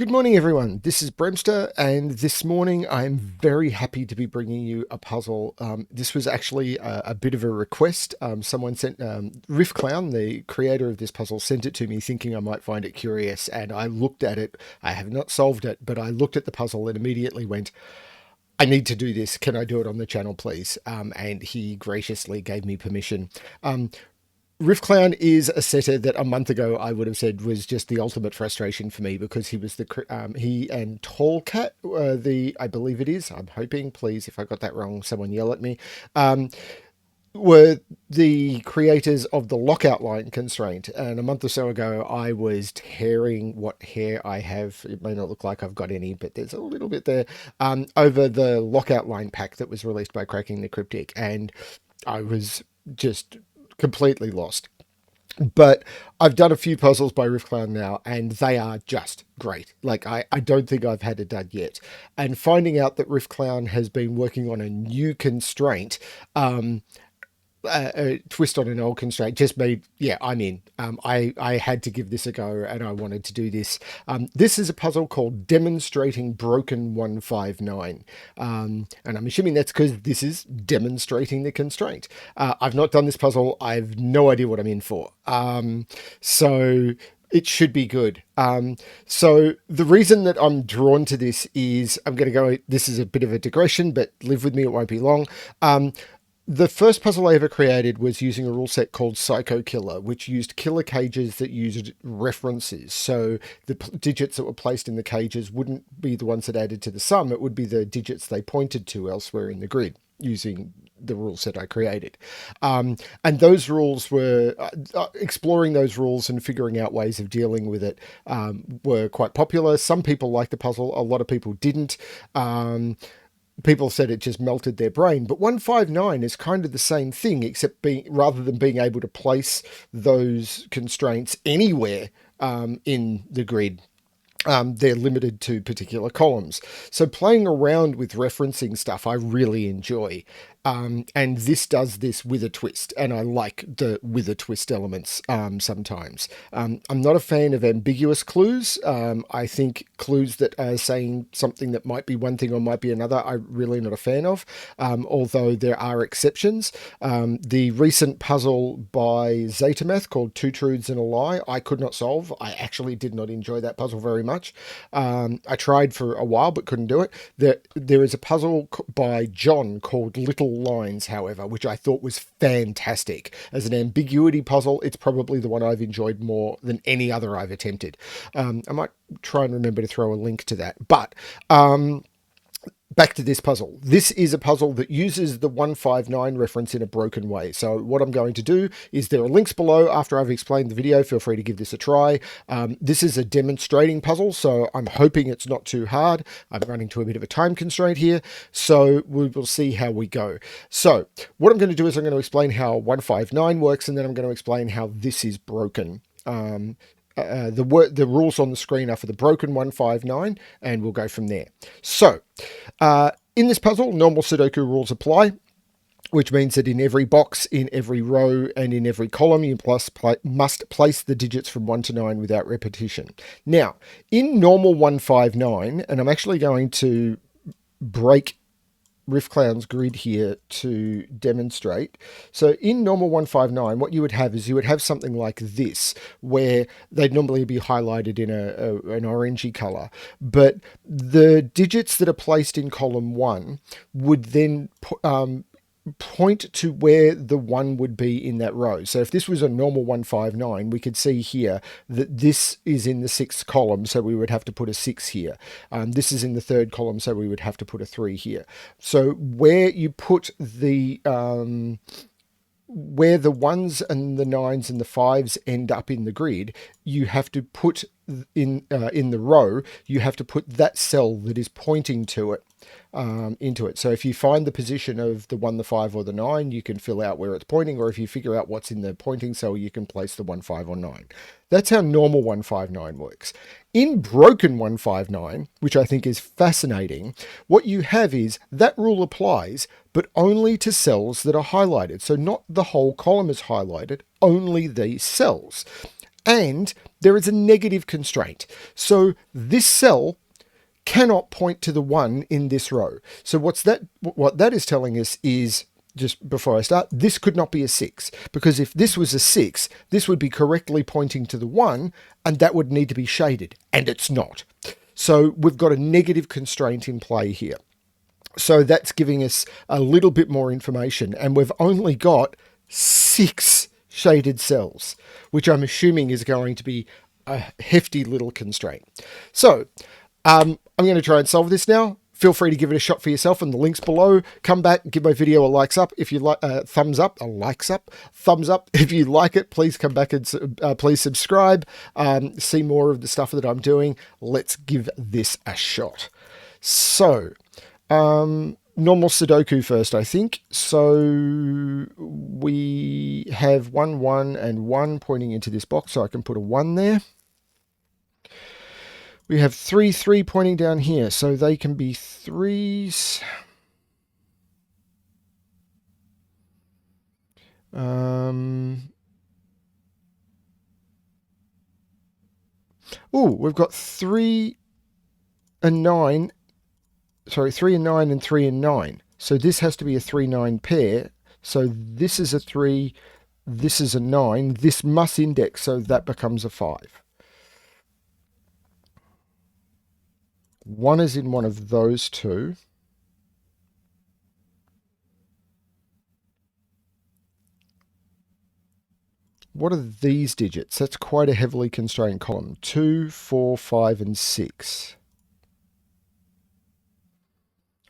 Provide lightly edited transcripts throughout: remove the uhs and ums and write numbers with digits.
Good morning, everyone. This is Bremster, and this morning I'm very happy to be bringing you a puzzle. This was actually a bit of a request. Someone sent Riffclown, the creator of this puzzle, sent it to me thinking I might find it curious, and I looked at it. I have not solved it, but I looked at the puzzle and immediately went, I need to do this. Can I do it on the channel, please? And he graciously gave me permission. Riffclown is a setter that a month ago I would have said was just the ultimate frustration for me because he was he and Tallcat, I believe it is. I'm hoping, please, if I got that wrong, someone yell at me. Were the creators of the lockout line constraint, and a month or so ago I was tearing what hair I have. It may not look like I've got any, but there's a little bit there, over the lockout line pack that was released by Cracking the Cryptic, and I was just completely lost. But I've done a few puzzles by Riffclown now, and they are just great. Like, I don't think I've had it done yet. And finding out that Riffclown has been working on a new constraint, a twist on an old constraint, just made, yeah, I'm in. I had to give this a go, and I wanted to do this. This is a puzzle called Demonstrating Broken 159. And I'm assuming that's because this is demonstrating the constraint. I've not done this puzzle. I have no idea what I'm in for. So it should be good. So the reason that I'm drawn to this is I'm going to go, this is a bit of a digression, but live with me, it won't be long. The first puzzle I ever created was using a rule set called Psycho Killer, which used killer cages that used references. So the digits that were placed in the cages wouldn't be the ones that added to the sum. It would be the digits they pointed to elsewhere in the grid using the rule set I created. And those rules were, exploring those rules and figuring out ways of dealing with it were quite popular. Some people liked the puzzle. A lot of people didn't. People said it just melted their brain, but 159 is kind of the same thing, except rather than being able to place those constraints anywhere in the grid, they're limited to particular columns. So playing around with referencing stuff, I really enjoy. And this does this with a twist, and I like the with a twist elements sometimes. I'm not a fan of ambiguous clues. I think clues that are saying something that might be one thing or might be another, I'm really not a fan of, although there are exceptions. The recent puzzle by Zatamath called Two Truths and a Lie, I could not solve. I actually did not enjoy that puzzle very much. I tried for a while but couldn't do it. There is a puzzle by John called Little Lines, however, which I thought was fantastic. As an ambiguity puzzle, it's probably the one I've enjoyed more than any other I've attempted. I might try and remember to throw a link to that. But back to this puzzle. This is a puzzle that uses the 159 reference in a broken way. So what I'm going to do is, there are links below after I've explained the video. Feel free to give this a try. This is a demonstrating puzzle, so I'm hoping it's not too hard. I'm running to a bit of a time constraint here, so we will see how we go. So what I'm going to do is I'm going to explain how 159 works, and then I'm going to explain how this is broken. The rules on the screen are for the broken 159, and we'll go from there. So in this puzzle, normal Sudoku rules apply, which means that in every box, in every row, and in every column, you must place the digits from 1 to 9 without repetition. Now, in normal 159, and I'm actually going to break Riffclown's grid here to demonstrate. So in normal 159, what you would have is you would have something like this, where they'd normally be highlighted in an orangey color, but the digits that are placed in column 1 would then point to where the 1 would be in that row. So if this was a normal 159, we could see here that this is in the 6th column, so we would have to put a 6 here. This is in the 3rd column, so we would have to put a 3 here. So where you put the where the 1s and the 9s and the 5s end up in the grid, you have to put in the row, you have to put that cell that is pointing to it into it. So if you find the position of the 1, the 5, or the 9, you can fill out where it's pointing, or if you figure out what's in the pointing cell, you can place the 1, 5, or 9. That's how normal 159 works. In broken 159, which I think is fascinating, what you have is that rule applies, but only to cells that are highlighted. So not the whole column is highlighted, only these cells. And there is a negative constraint. So this cell cannot point to the 1 in this row. So what that is telling us is, just before I start, this could not be a 6, because if this was a 6, this would be correctly pointing to the 1, and that would need to be shaded, and it's not. So we've got a negative constraint in play here. So that's giving us a little bit more information, and we've only got 6 shaded cells, which I'm assuming is going to be a hefty little constraint. So I'm going to try and solve this now. Feel free to give it a shot for yourself in the links below. Come back, give my video a likes up if you like, thumbs up if you like it. Please come back and please subscribe. See more of the stuff that I'm doing. Let's give this a shot. So, normal Sudoku first, I think. So we have 1, 1, and 1 pointing into this box, so I can put a 1 there. We have 3, 3 pointing down here, so they can be 3s. We've got 3 and 9. Sorry, 3 and 9 and 3 and 9. So this has to be a 3-9 pair. So this is a 3, this is a 9. This must index, so that becomes a 5. 1 is in one of those two. What are these digits? That's quite a heavily constrained column. 2, 4, 5, and 6.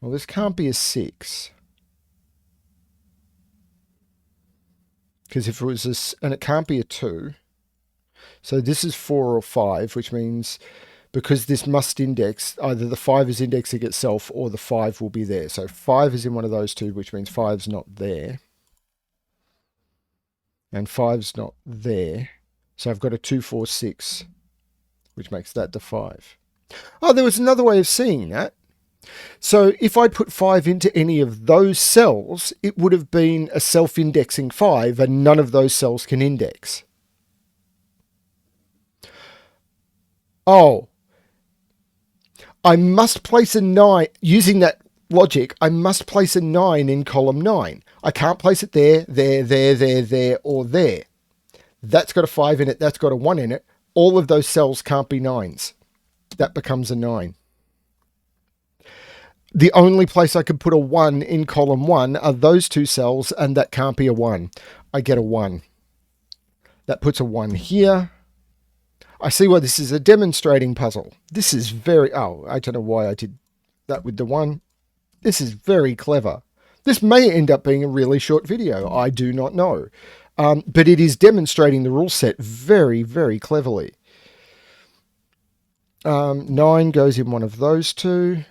Well, this can't be a 6. Because if it was a, and it can't be a 2. So this is 4 or 5, which means because this must index, either the 5 is indexing itself or the 5 will be there. So 5 is in one of those two, which means 5's not there. And 5's not there. So I've got a 2, 4, 6, which makes that the 5. Oh, there was another way of seeing that. So if I put 5 into any of those cells, it would have been a self-indexing 5, and none of those cells can index. Oh, I must place a 9, using that logic, I must place a 9 in column 9. I can't place it there, or there. That's got a 5 in it, that's got a 1 in it. All of those cells can't be 9s. That becomes a 9. The only place I could put a 1 in column 1 are those two cells, and that can't be a 1. I get a 1. That puts a 1 here. I see why this is a demonstrating puzzle. This is very... Oh, I don't know why I did that with the 1. This is very clever. This may end up being a really short video. I do not know. But it is demonstrating the rule set very, very cleverly. 9 goes in one of those two.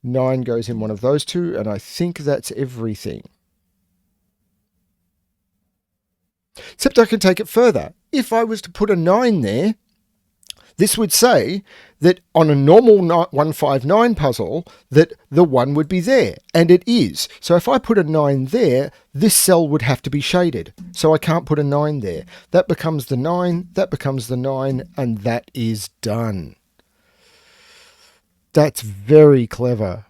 9 goes in one of those two. And I think that's everything. Except I can take it further. If I was to put a 9 there, this would say that on a normal 159 puzzle, that the 1 would be there, and it is. So if I put a 9 there, this cell would have to be shaded. So I can't put a 9 there. That becomes the 9, that becomes the 9, and that is done. That's very clever.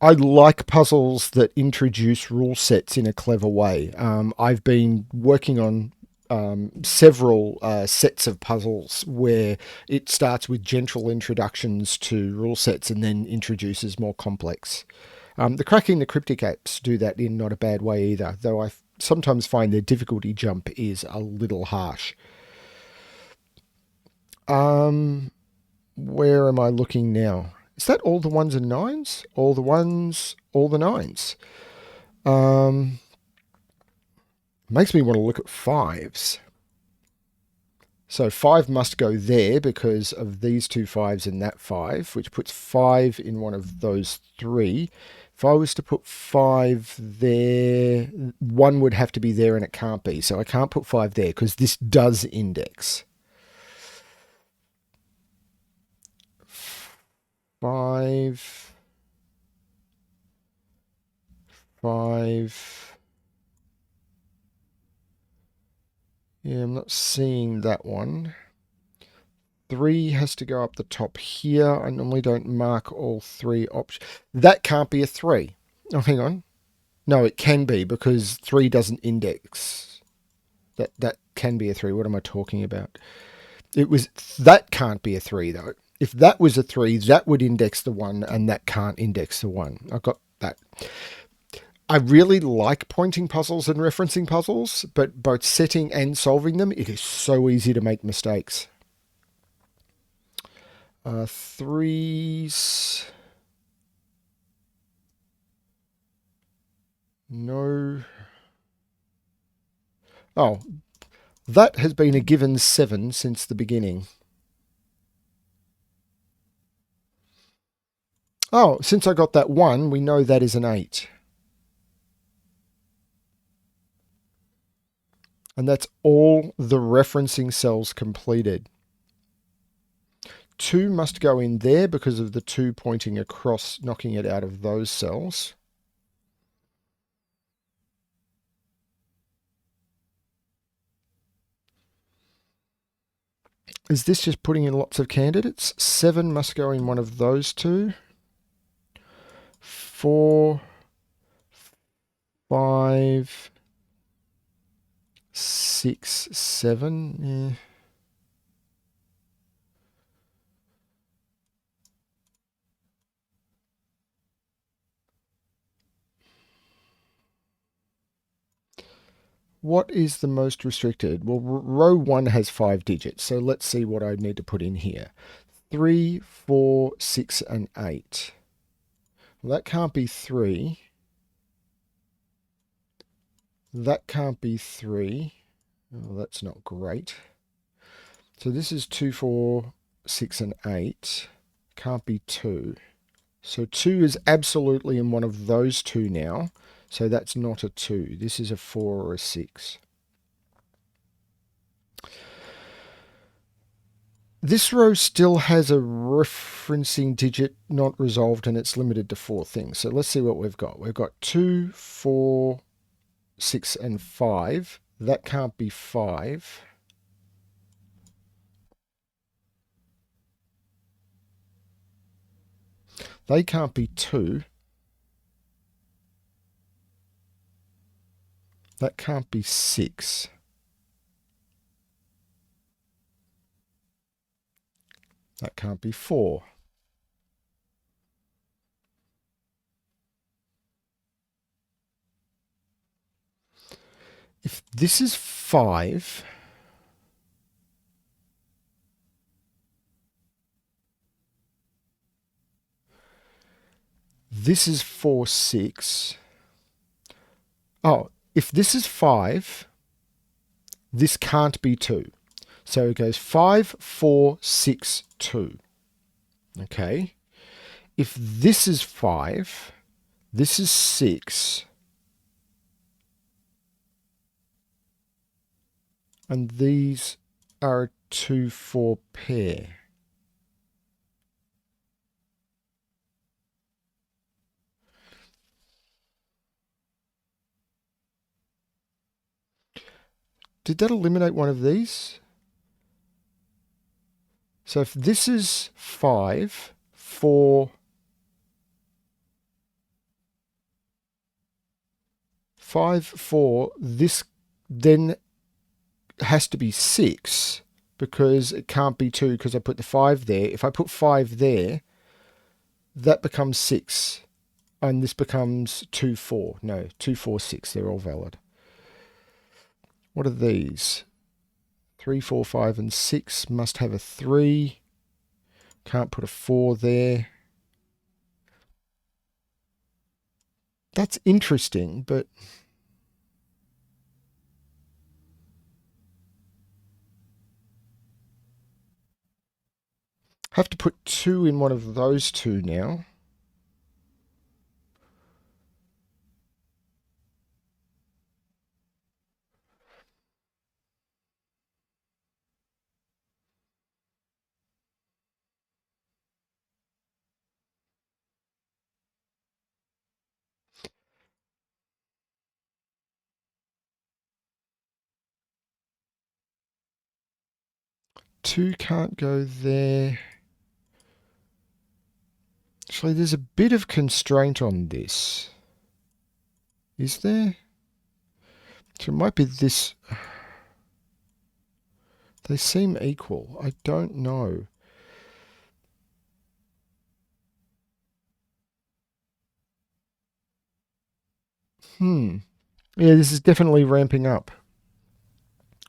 I like puzzles that introduce rule sets in a clever way. I've been working on several sets of puzzles where it starts with gentle introductions to rule sets and then introduces more complex. The Cracking the Cryptic apps do that in not a bad way either, though I sometimes find their difficulty jump is a little harsh. Where am I looking now? Is that all the 1s and 9s? All the 1s, all the 9s. Makes me want to look at 5s. So 5 must go there because of these two 5s and that 5, which puts 5 in one of those 3. If I was to put 5 there, 1 would have to be there and it can't be. So I can't put 5 there because this does index. 5, 5, Yeah, I'm not seeing that one. 3 has to go up the top here. I normally don't mark all 3 options. That can't be a 3. Oh, hang on. No, it can be because 3 doesn't index. That can be a 3. What am I talking about? That can't be a 3 though. If that was a 3, that would index the 1 and that can't index the 1. I got that. I really like pointing puzzles and referencing puzzles, but both setting and solving them, it is so easy to make mistakes. 3s. No. Oh, that has been a given 7 since the beginning. Oh, since I got that 1, we know that is an 8. And that's all the referencing cells completed. 2 must go in there because of the 2 pointing across, knocking it out of those cells. Is this just putting in lots of candidates? 7 must go in one of those 2. 4, 5, 6, 7. Yeah. What is the most restricted? Well, row 1 has 5 digits, so let's see what I need to put in here. 3, 4, 6, and 8. Well, that can't be 3. That can't be 3. Oh, that's not great. So this is 2, 4, 6, and 8. Can't be 2. So 2 is absolutely in one of those 2 now. So that's not a 2. This is a 4 or a 6. This row still has a referencing digit not resolved and it's limited to 4 things. So let's see what we've got. We've got 2, 4, 6, and 5. That can't be 5. They can't be 2. That can't be 6. That can't be 4. If this is 5, this is 4, 6. Oh, if this is 5, this can't be 2. So it goes 5, 4, 6, 2. Okay. If this is 5, this is 6, and these are a 2, 4 pair. Did that eliminate one of these? So if this is 5, 4, 5, 4, this then has to be 6 because it can't be 2 because I put the 5 there. If I put 5 there, that becomes 6. And this becomes 2, 4. No, 2, 4, 6. They're all valid. What are these? 3, 4, 5, and 6 must have a 3. Can't put a 4 there. That's interesting, but I have to put 2 in one of those 2 now. 2 can't go there. Actually, there's a bit of constraint on this. Is there? So it might be this. They seem equal. I don't know. Yeah, this is definitely ramping up.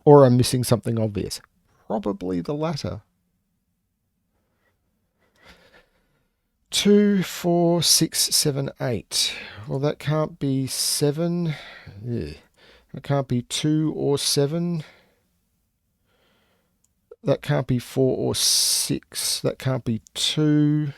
Or I'm missing something obvious. Probably the latter. 2, 4, 6, 7, 8. Well, that can't be 7. Yeah. That can't be 2 or 7. That can't be 4 or 6. That can't be 2.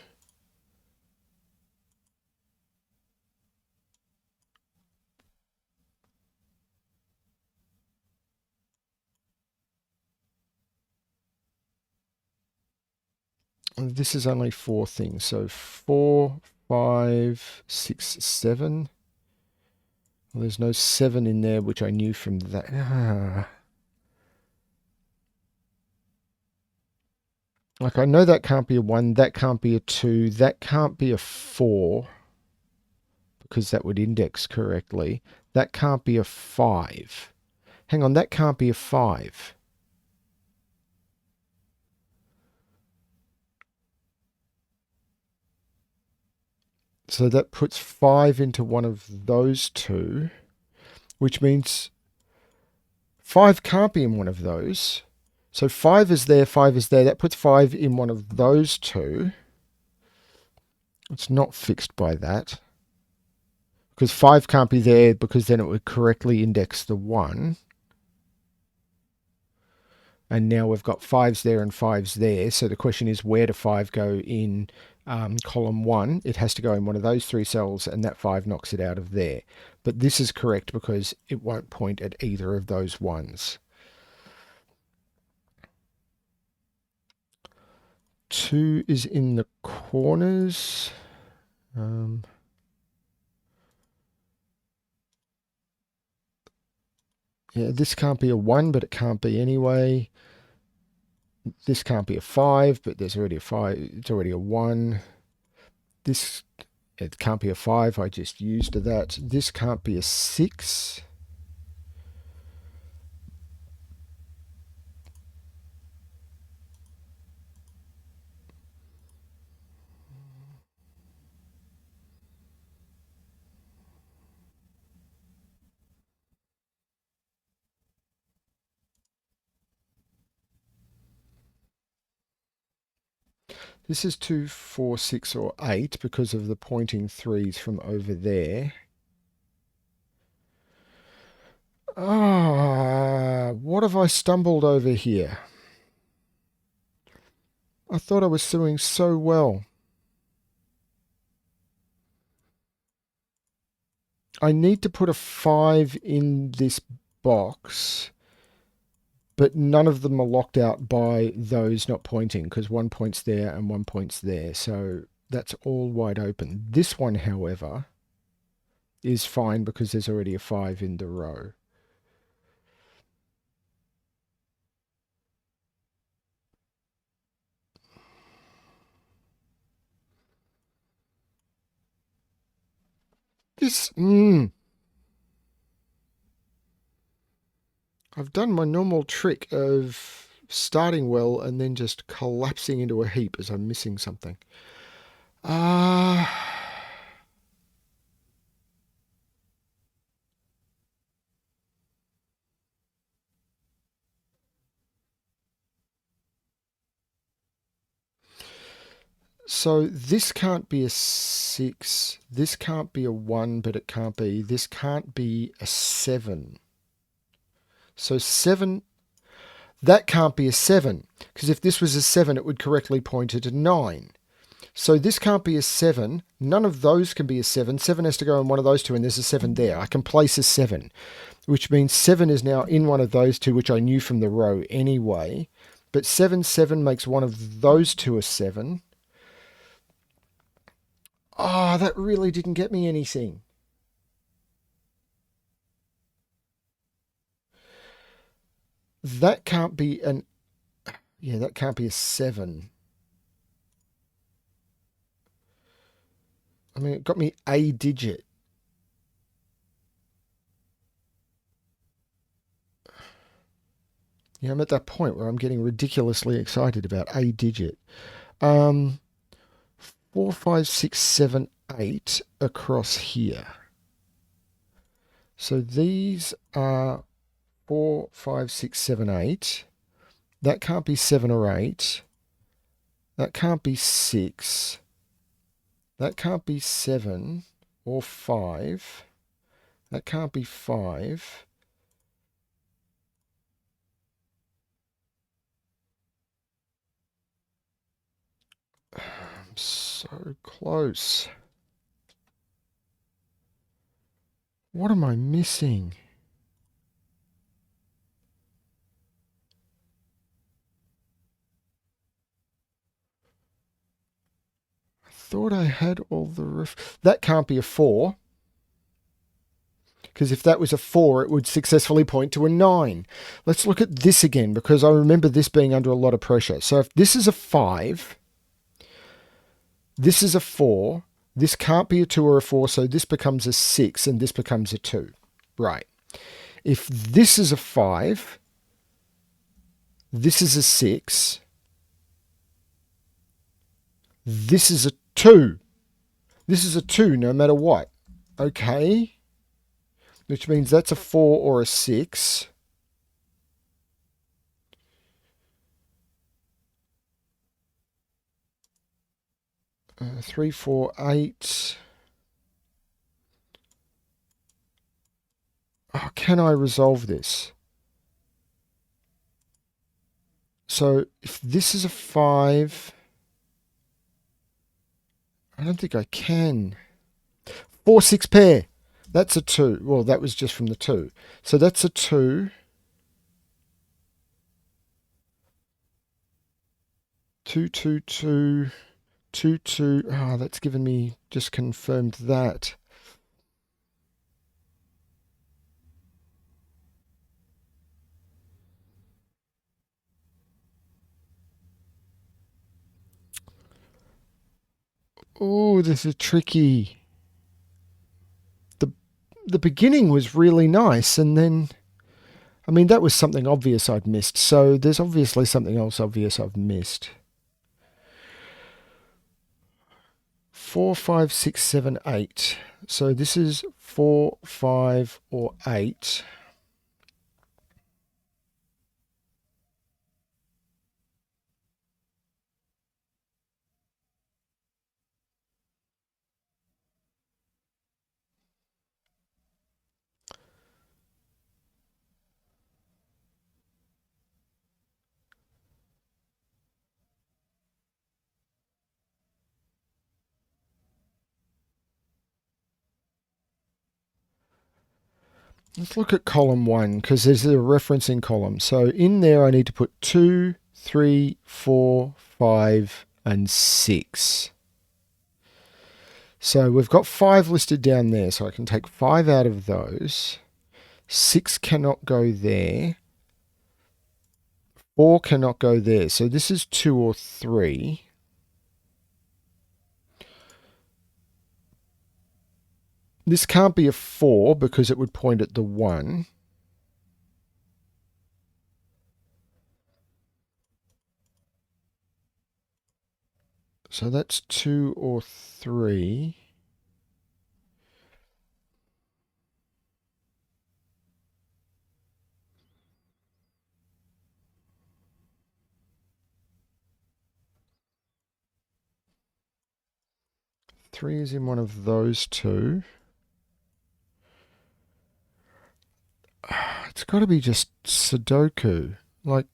And this is only 4 things. So 4, 5, 6, 7. Well, there's no 7 in there, which I knew from that. Like, I know that can't be a 1, that can't be a 2, that can't be a 4, because that would index correctly. That can't be a 5. Hang on, that can't be a 5. So that puts 5 into one of those two, which means 5 can't be in one of those. So 5 is there, 5 is there. That puts 5 in one of those two. It's not fixed by that. Because 5 can't be there, because then it would correctly index the 1. And now we've got 5s there and 5s there. So the question is, where do 5 go in column 1? It has to go in one of those 3 cells, and that 5 knocks it out of there. But this is correct because it won't point at either of those ones. 2 is in the corners. Yeah, this can't be a 1, but it can't be anyway. This can't be a 5, but there's already a 5. It's already a 1. This, it can't be a 5. I just used that. This can't be a 6. This is 2, 4, 6, or 8 because of the pointing 3s from over there. What have I stumbled over here? I thought I was doing so well. I need to put a 5 in this box, but none of them are locked out by those not pointing, because 1 points there and 1 points there. So that's all wide open. This one, however, is fine because there's already a 5 in the row. This, I've done my normal trick of starting well and then just collapsing into a heap as I'm missing something. So this can't be a 6. This can't be a 1, but it can't be. This can't be a 7. So 7, that can't be a 7, because if this was a 7, it would correctly point at a 9. So this can't be a 7. None of those can be a 7. 7 has to go in one of those two, and there's a 7 there. I can place a 7, which means 7 is now in one of those two, which I knew from the row anyway. But 7, 7 makes one of those two a 7. That really didn't get me anything. That can't be an... Yeah, that can't be a 7. I mean, it got me a digit. Yeah, I'm at that point where I'm getting ridiculously excited about a digit. Um, 4, 5, 6, 7, 8 across here. So these are 4, 5, 6, 7, 8. That can't be 7 or 8. That can't be 6. That can't be 7 or 5. That can't be 5. I'm so close. What am I missing? I thought I had all the That can't be a 4. Because if that was a 4, it would successfully point to a 9. Let's look at this again, because I remember this being under a lot of pressure. So if this is a 5, this is a 4, this can't be a 2 or a 4, so this becomes a 6, and this becomes a 2. Right. If this is a 5, this is a 6, this is a 2. This is a 2 no matter what. Okay. Which means that's a 4 or a 6. 3, 4, 8. Oh, can I resolve this? So if this is a 5, I don't think I can. 4, 6 pair. That's a 2. Well, that was just from the 2. So that's a 2. 2, 2, 2, 2, 2. Ah, that's given me, just confirmed that. Oh, this is tricky. The beginning was really nice, and then, I mean, that was something obvious I'd missed. So there's obviously something else obvious I've missed. 4, 5, 6, 7, 8. So this is 4, 5, or 8. Let's look at column 1, because there's a referencing column. So in there I need to put 2, 3, 4, 5, and 6. So we've got 5 listed down there, so I can take 5 out of those. 6 cannot go there. 4 cannot go there. So this is 2 or 3. This can't be a 4 because it would point at the 1. So that's 2 or 3. Three is in one of those two. It's got to be just Sudoku. Like,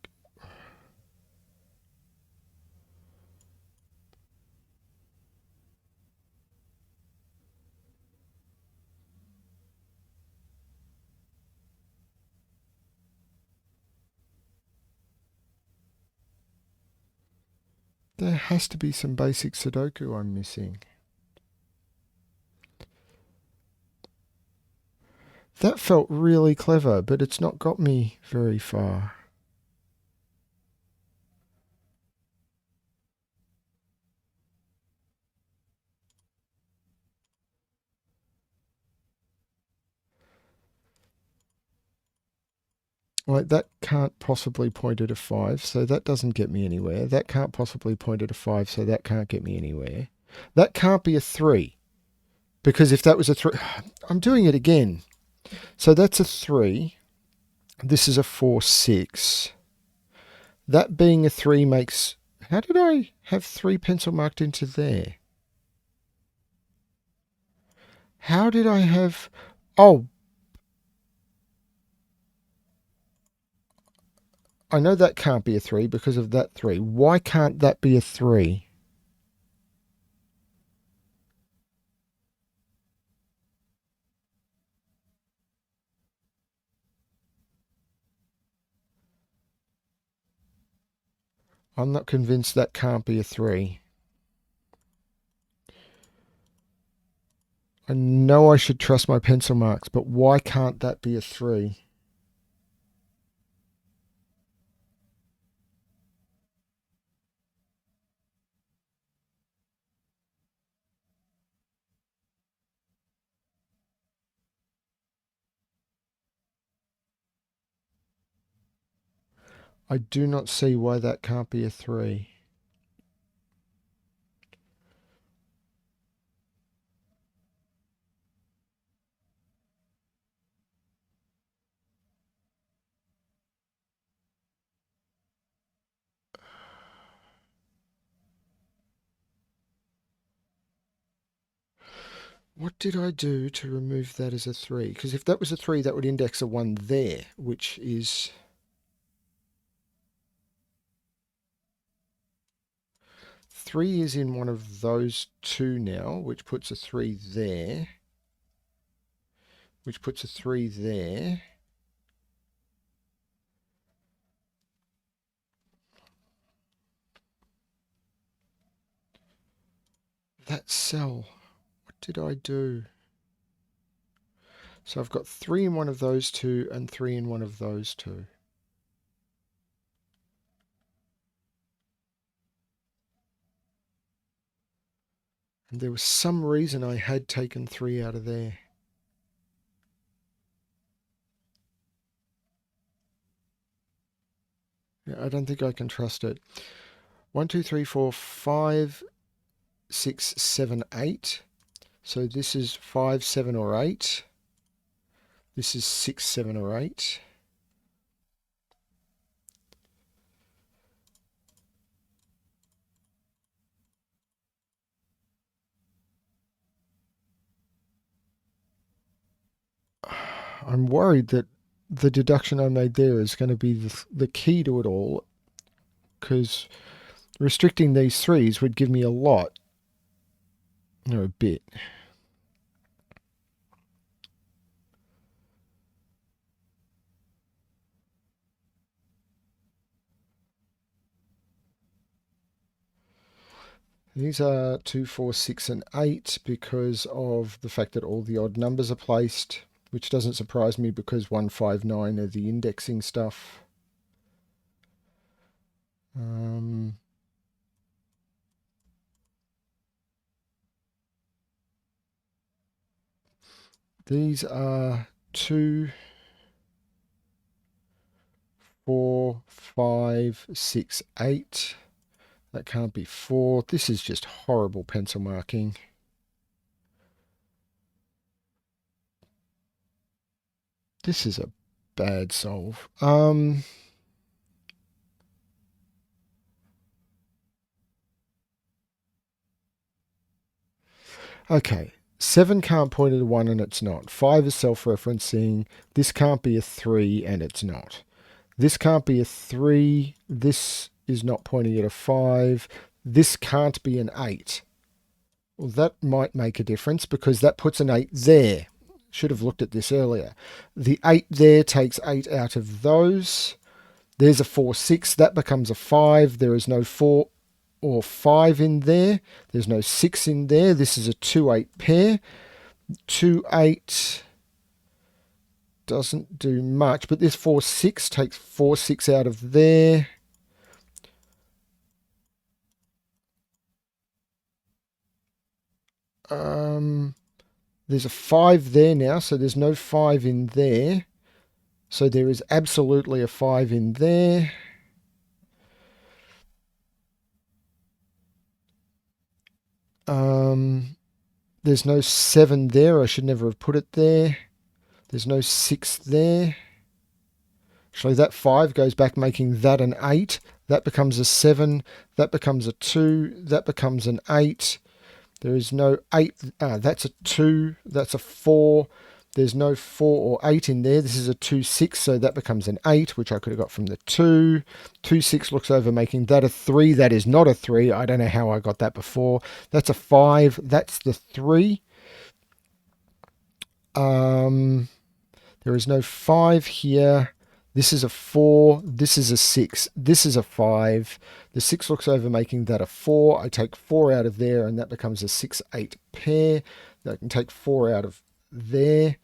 there has to be some basic Sudoku I'm missing. That felt really clever, but it's not got me very far. Right, that can't possibly point at a 5, so that doesn't get me anywhere. That can't possibly point at a 5, so that can't get me anywhere. That can't be a 3, because if that was a 3... I'm doing it again. So that's a 3. This is a 4, 6. That being a 3 makes... How did I have 3 pencil marked into there? How did I have... Oh, I know that can't be a 3 because of that 3. Why can't that be a 3? I'm not convinced that can't be a 3. I know I should trust my pencil marks, but why can't that be a 3? I do not see why that can't be a 3. What did I do to remove that as a 3? Because if that was a 3, that would index a 1 there, which is... 3 is in one of those two now, which puts a 3 there. Which puts a 3 there. That cell. What did I do? So I've got 3 in one of those two and 3 in one of those two. And there was some reason I had taken 3 out of there. Yeah, I don't think I can trust it. 1, 2, 3, 4, 5, 6, 7, 8. So this is 5, 7, or 8. This is 6, 7, or 8. I'm worried that the deduction I made there is going to be the key to it all, because restricting these 3s would give me a lot. No, a bit. These are 2, 4, 6, and 8 because of the fact that all the odd numbers are placed, which doesn't surprise me because 1, 5, 9 are the indexing stuff. These are 2, 4, 5, 6, 8. That can't be 4. This is just horrible pencil marking. This is a bad solve. Okay. 7 can't point at a 1 and it's not. 5 is self-referencing. This can't be a 3 and it's not. This can't be a 3. This is not pointing at a 5. This can't be an 8. Well, that might make a difference because that puts an 8 there. Should have looked at this earlier. The 8 there takes 8 out of those. There's a 4, 6. That becomes a 5. There is no 4 or 5 in there. There's no 6 in there. This is a 2, 8 pair. 2, 8 doesn't do much, but this 4, 6 takes 4, 6 out of there. There's a 5 there now, so there's no 5 in there. So there is absolutely a 5 in there. There's no 7 there. I should never have put it there. There's no 6 there. Actually, that 5 goes back, making that an 8. That becomes a 7. That becomes a 2. That becomes an 8. There is no 8. That's a 2. That's a 4. There's no 4 or 8 in there. This is a 2, 6, so that becomes an 8, which I could have got from the 2. 2, 6 looks over, making that a 3. That is not a 3. I don't know how I got that before. That's a 5. That's the 3. There is no 5 here. This is a 4. This is a 6. This is a 5. The 6 looks over, making that a 4. I take 4 out of there, and that becomes a 6, 8 pair. I can take 4 out of there.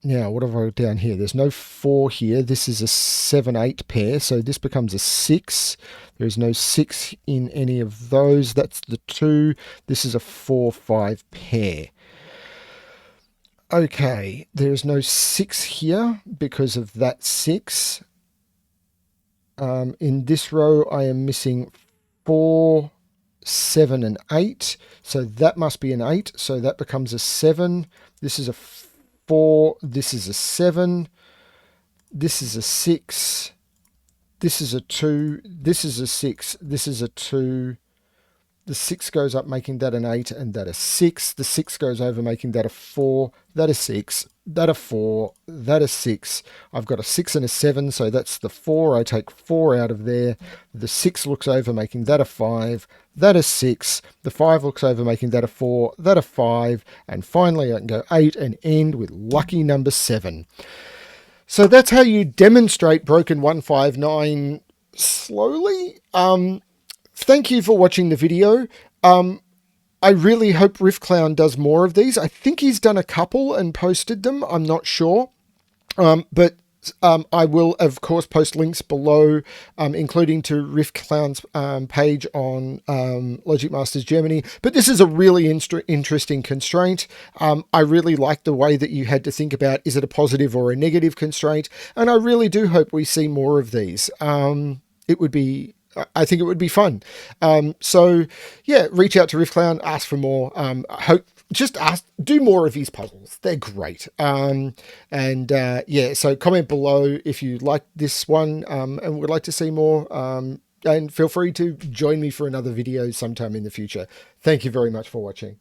Now, what have I got down here? There's no 4 here. This is a 7, 8 pair, so this becomes a 6. There is no 6 in any of those. That's the 2. This is a 4, 5 pair. Okay, there's no 6 here because of that 6. In this row, I am missing 4, 7, and 8. So that must be an 8. So that becomes a 7. This is a 4. This is a 7. This is a 6. This is a 2. This is a 6. This is a 2. The 6 goes up, making that an 8, and that a 6. The 6 goes over, making that a 4, that a 6, that a 4, that a 6. I've got a 6 and a 7, so that's the 4. I take 4 out of there. The 6 looks over, making that a 5, that a 6. The 5 looks over, making that a 4, that a 5. And finally, I can go 8 and end with lucky number 7. So that's how you demonstrate broken 159 slowly. Thank you for watching the video. I really hope Riffclown does more of these. I think he's done a couple and posted them. I'm not sure. But I will, of course, post links below, including to Riffclown's page on Logic Masters Germany. But this is a really interesting constraint. I really like the way that you had to think about, is it a positive or a negative constraint? And I really do hope we see more of these. I think it would be fun. So yeah, reach out to Riffclown, ask for more. Do more of his puzzles. They're great. Yeah, so comment below if you like this one and would like to see more. And feel free to join me for another video sometime in the future. Thank you very much for watching.